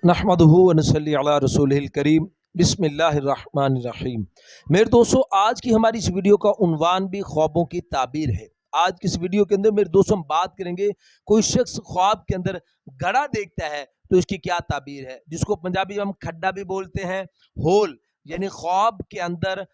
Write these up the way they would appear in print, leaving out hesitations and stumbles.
नहमदुहु व नसल्ली अला रसूलिल करीम बिस्मिल्लाहिर्रहमानिर्रहीम। मेरे दोस्तों, आज की हमारी इस वीडियो का उन्वान भी ख्वाबों की ताबीर है। आज की इस वीडियो के अंदर मेरे दोस्तों हम बात करेंगे, कोई शख्स ख्वाब के अंदर गड़ा देखता है तो इसकी क्या ताबीर है, जिसको पंजाबी में हम खड्डा भी बोलते हैं, होल, यानी ख्वाब के अंदर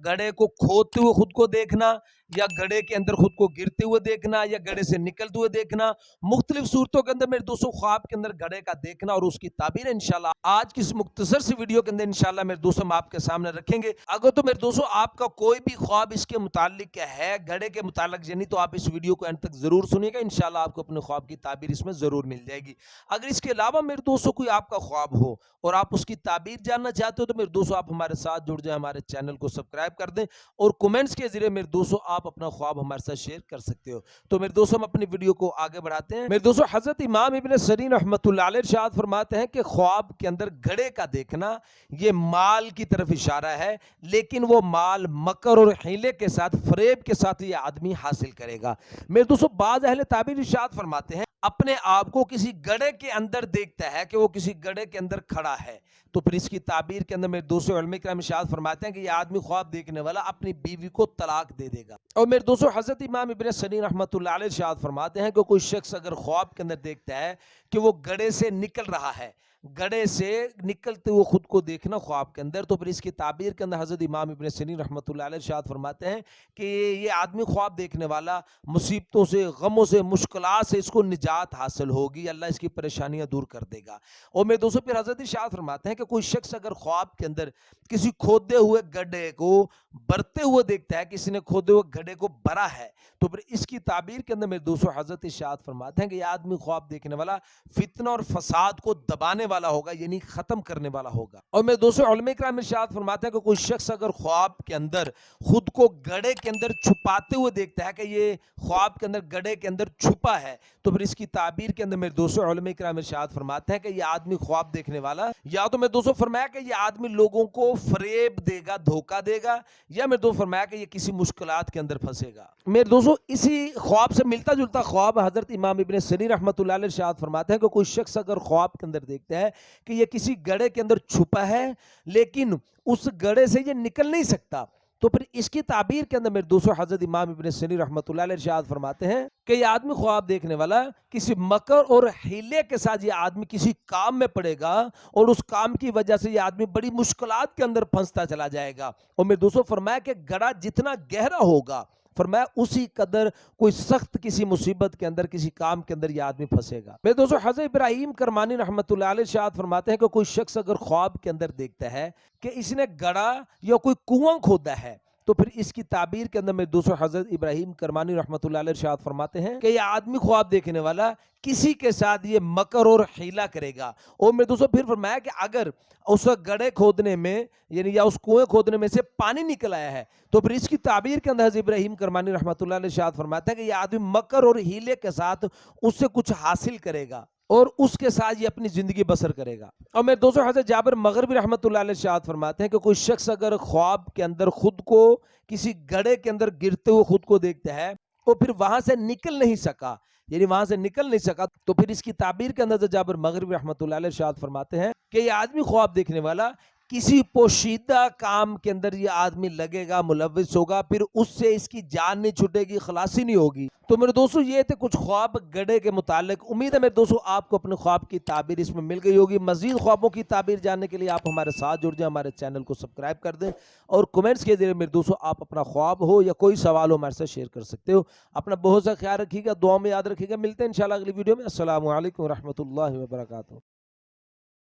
गड़े को खोदते हुए खुद को देखना, या गड़े के अंदर खुद को गिरते हुए देखना, या गड़े से निकलते हुए देखना। मुख्तलिफ सूरतों के अंदर मेरे दोस्तों ख्वाब के अंदर गड़े का देखना और उसकी ताबीर इंशाल्लाह आज की इस मुख्तसर सी वीडियो के अंदर इंशाल्लाह मेरे दोस्तों हम आपके सामने रखेंगे। अगर तो मेरे दोस्तों आपका कोई भी ख्वाब इसके मुतालिक है, गड़े के मुतालिक यानी, तो आप इस वीडियो को अंत तक जरूर सुनिएगा। इंशाल्लाह आपको अपने ख्वाब की ताबीर इसमें जरूर मिल जाएगी। अगर इसके अलावा मेरे दोस्तों कोई आपका ख्वाब हो और आप उसकी ताबीर जानना चाहते हो तो मेरे दोस्तों आप हमारे साथ जुड़ जाए, हमारे चैनल को सब्सक्राइब कर दें और कमेंट्स के जरिए मेरे दोस्तों आप अपना ख्वाब हमारे साथ शेयर कर सकते हो। तो मेरे दोस्तों हम अपनी वीडियो को आगे बढ़ाते हैं। मेरे दोस्तों, हजरत इमाम इब्न सीरीन रहमतुल्लाह अलैह इरशाद फरमाते हैं कि ख्वाब के अंदर गड़े का देखना ये माल की तरफ इशारा है, लेकिन वो माल मकर और हीले के साथ, फरेब के साथ ये आदमी हासिल करेगा। मेरे दोस्तों, बाज़ अहले ताबीर इरशाद फरमाते हैं अपने आप को किसी गड़े के अंदर देखता है कि वो किसी गड़े के अंदर खड़ा है, तो फिर इसकी ताबीर के अंदर मेरे दोस्तों उलमा किराम इरशाद फरमाते हैं कि ये आदमी ख्वाब देखने वाला अपनी बीवी को तलाक दे देगा। और मेरे दोस्तों, हजरत इमाम इब्न सीरीन रहमतुल्लाह अलैह इरशाद फरमाते हैं कि कोई शख्स अगर ख्वाब के अंदर देखता है कि वो गड़े से निकल रहा है, गड़े से निकलते हुए खुद को देखना ख्वाब के अंदर, तो फिर इसकी ताबीर के अंदर हजरत इमाम इब्न सीरीन रहमतुल्लाह अलैह इरशाद फरमाते हैं कि ये आदमी ख्वाब देखने वाला मुसीबतों से, गमों से, मुश्किलात से इसको निजात हासिल होगी, अल्लाह इसकी परेशानियां दूर कर देगा। और मेरे दोस्तों, फिर हजरत इरशाद फरमाते हैं कि कोई शख्स अगर ख्वाब के अंदर किसी खोदे हुए गड्ढे को बरते हुए देखता है, किसी ने खोदे हुए गड्ढे को भरा है, तो फिर इसकी ताबीर के अंदर मेरे दोस्तों हजरत इरशाद फरमाते हैं कि यह आदमी ख्वाब देखने वाला फितना और फसाद को दबाने वाला होगा, यानी खत्म करने वाला होगा। और मेरे दोस्तों उलमा किराम इरशाद फरमाते हैं कि कोई शख्स अगर ख्वाब के अंदर खुद को गड्ढे के अंदर छुपाते हुए देखता है कि ये ख्वाब के अंदर गड्ढे के अंदर छुपा है, तो फिर इसकी ताबीर के अंदर मेरे दोस्तों उलमा किराम इरशाद फरमाते हैं कि ये आदमी ख्वाब देखने वाला, या तो मेरे दोस्तों फरमाया कि ये आदमी लोगों को फरेब देगा, धोखा देगा, या मेरे दोस्त फरमाया कि ये किसी मुश्किलात के अंदर फंसेगा। मेरे दोस्तों, इसी ख्वाब से मिलता जुलता ख्वाब हजरत इमाम इब्न सीरीन रहमतुल्लाह अलैह इरशाद फरमाते हैं कि कोई शख्स अगर ख्वाब के अंदर देखता है कि ये किसी गड्ढे के अंदर छुपा है, लेकिन उस गड्ढे से ये निकल नहीं सकता, तो फिर इसकी ताबीर के अंदर मेरे दोस्तों हजरत इमाम इब्न सीरीन रहमतुल्लाह अलैह इरशाद फरमाते हैं कि ये आदमी ख्वाब देखने वाला किसी मकर और हीले के साथ ये आदमी किसी काम में पड़ेगा और उस काम की वजह से ये आदमी बड़ी मुश्किलात के अंदर फंसता चला जाएगा। और मेरे दोस्तों फरमाया कि गड़ा जितना गहरा होगा, फरमाया उसी कदर कोई सख्त किसी मुसीबत के अंदर, किसी काम के अंदर यह आदमी फंसेगा। मेरे दोस्तों, हज़रत इब्राहिम करमानी रहमतुल्लाह अलैह इरशाद फरमाते हैं कि कोई शख्स अगर ख्वाब के अंदर देखता है कि इसने गड़ा या कोई कुआं खोदा है, तो फिर इसकी ताबीर के अंदर मेरे दोस्तों हजरत इब्राहिम करमानी रहमतुल्लाह अलैह इरशाद फरमाते हैं कि यह आदमी ख्वाब देखने वाला किसी के साथ ये मकर और हीला करेगा। और मेरे दोस्तों फिर फरमाया कि अगर उस गड्ढे खोदने में, यानी या उस कुएं खोदने में से पानी निकल आया है, तो फिर इसकी ताबीर के अंदर हजरत इब्राहिम करमानी रहमतुल्लाह अलैह इरशाद फरमाता है कि यह आदमी मकर और हीले के साथ उससे कुछ हासिल करेगा और उसके साथ ये अपनी जिंदगी बसर करेगा। और मेरे दोस्तों हजरत जाबिर मगरिबी रहमतुल्लाह अलैह इरशाद फरमाते हैं कि कोई शख्स अगर ख्वाब के अंदर खुद को किसी गड्ढे के अंदर गिरते हुए खुद को देखता है और फिर वहां से निकल नहीं सका, यानी वहां से निकल नहीं सका, तो फिर इसकी ताबीर के अंदर जाबिर मगरिबी रहमतुल्लाह अलैह इरशाद फरमाते हैं कि ये आदमी ख्वाब देखने वाला किसी पोशीदा काम के अंदर ये आदमी लगेगा, मुलव्विस होगा, फिर उससे इसकी जान नहीं छूटेगी, खलासी नहीं होगी। तो मेरे दोस्तों ये थे कुछ ख्वाब गड्ढे के मुतालिक। उम्मीद है मेरे दोस्तों आपको अपने ख्वाब की ताबीर इसमें मिल गई होगी। मजीद ख्वाबों की ताबीर जानने के लिए आप हमारे साथ जुड़ जाए, हमारे चैनल को सब्सक्राइब कर दें और कमेंट्स के जरिए मेरे दोस्तों आप अपना ख्वाब हो या कोई सवाल हो हमारे साथ शेयर कर सकते हो। अपना बहुत सा ख्याल रखिएगा, दुआ में याद रखिएगा। मिलते हैं इंशाल्लाह अगली वीडियो में। अस्सलामु अलैकुम व रहमतुल्लाहि व बरकातहू।